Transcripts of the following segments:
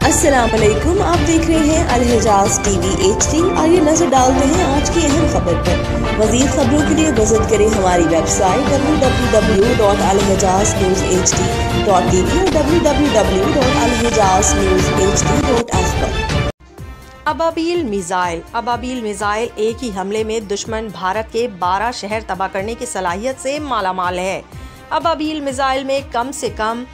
अस्सलाम वालेकुम, आप देख रहे हैं अल-हिजाज टीवी HD। आइए नजर डालते हैं आज की अहम खबर पर। मज़ीद खबरों के लिए विजिट करें हमारी वेबसाइट www.alhijaznewshd.tv और www.alhijaznewshd.ask पर। अबाबील मिसाइल एक ही हमले में दुश्मन भारत के 12 शहर तबाह करने की सलाहियत से मालामाल है। अबाबील मिसाइल में कम से कम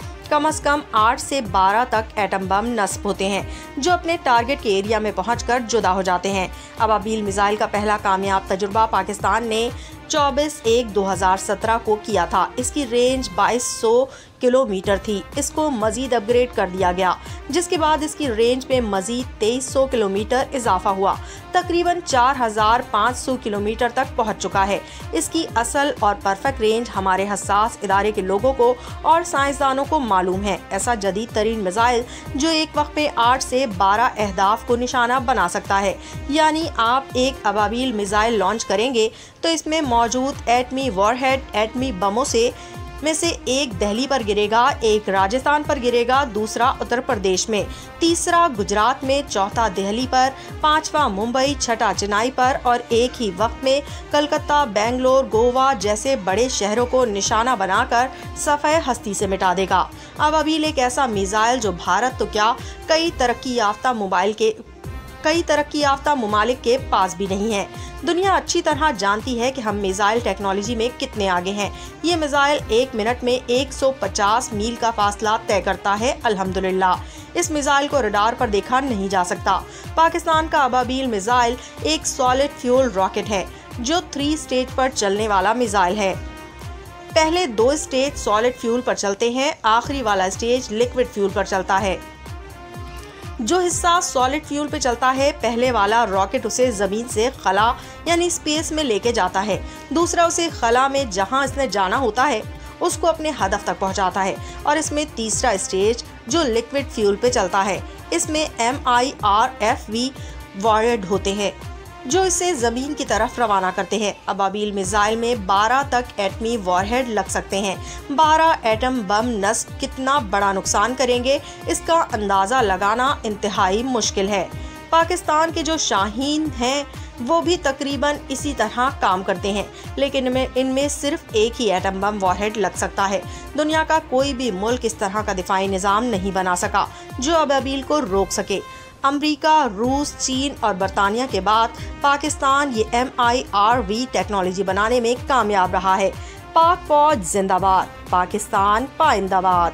8 से 12 तक एटम बम नस्ब होते हैं, जो अपने टारगेट के एरिया में पहुंचकर जुदा हो जाते हैं। अबाबील मिसाइल का पहला कामयाब तजुर्बा पाकिस्तान ने 24/1/2017 को किया था। इसकी रेंज 2200 किलोमीटर थी। इसको मजीद अपग्रेड कर दिया गया, जिसके बाद इसकी रेंज में मजीद 2300 किलोमीटर इजाफा हुआ, तकरीबन 4500 किलोमीटर तक पहुंच चुका है। इसकी असल और परफेक्ट रेंज हमारे हसास इदारे के लोगों को और साइंसदानों को मालूम है। ऐसा जदीद तरीन मिसाइल जो एक वक्त में 8 से 12 अहदाफ को निशाना बना सकता है। यानी आप एक अबाबील मिसाइल लॉन्च करेंगे तो इसमें मौजूद एटमी वॉरहेड एटमी बमों में से एक दिल्ली पर गिरेगा, एक राजस्थान पर गिरेगा, दूसरा उत्तर प्रदेश में, तीसरा गुजरात में, चौथा दिल्ली पर, पांचवा मुंबई, छठा चेन्नई पर और एक ही वक्त में कलकत्ता, बेंगलोर, गोवा जैसे बड़े शहरों को निशाना बनाकर सफ़े हस्ती से मिटा देगा। अबाबील एक ऐसा मिसाइल जो भारत तो क्या कई तरक्की याफ्ता ममालिक के पास भी नहीं है। दुनिया अच्छी तरह जानती है कि हम मिसाइल टेक्नोलॉजी में कितने आगे हैं। ये मिसाइल 1 मिनट में 150 मील का फासला तय करता है। अल्हम्दुलिल्लाह, इस मिसाइल को रडार पर देखा नहीं जा सकता। पाकिस्तान का अबाबील मिसाइल एक सॉलिड फ्यूल रॉकेट है, जो 3 स्टेज पर चलने वाला मिसाइल है। पहले 2 स्टेज सॉलिड फ्यूल पर चलते हैं, आखिरी वाला स्टेज लिक्विड फ्यूल पर चलता है। जो हिस्सा सॉलिड फ्यूल पे चलता है, पहले वाला रॉकेट उसे जमीन से खला यानी स्पेस में लेके जाता है, दूसरा उसे खला में जहां इसने जाना होता है उसको अपने हदफ तक पहुंचाता है। और इसमें तीसरा स्टेज जो लिक्विड फ्यूल पे चलता है, इसमें MIRV वॉरहेड होते हैं जो इसे जमीन की तरफ रवाना करते हैं। अबाबील मिसाइल में 12 तक एटमी वॉरहेड लग सकते हैं। 12 एटम बम नस्ब कितना बड़ा नुकसान करेंगे, इसका अंदाज़ा लगाना इंतहाई मुश्किल है। पाकिस्तान के जो शाहीन हैं वो भी तकरीबन इसी तरह काम करते हैं, लेकिन इनमें सिर्फ एक ही एटम बम वॉरहेड लग सकता है। दुनिया का कोई भी मुल्क इस तरह का दिफाई निज़ाम नहीं बना सका जो अबाबील को रोक सके। अमेरिका, रूस, चीन और बरतानिया के बाद पाकिस्तान ये MIRV टेक्नोलॉजी बनाने में कामयाब रहा है। पाक फौज जिंदाबाद, पाकिस्तान पाइंदाबाद।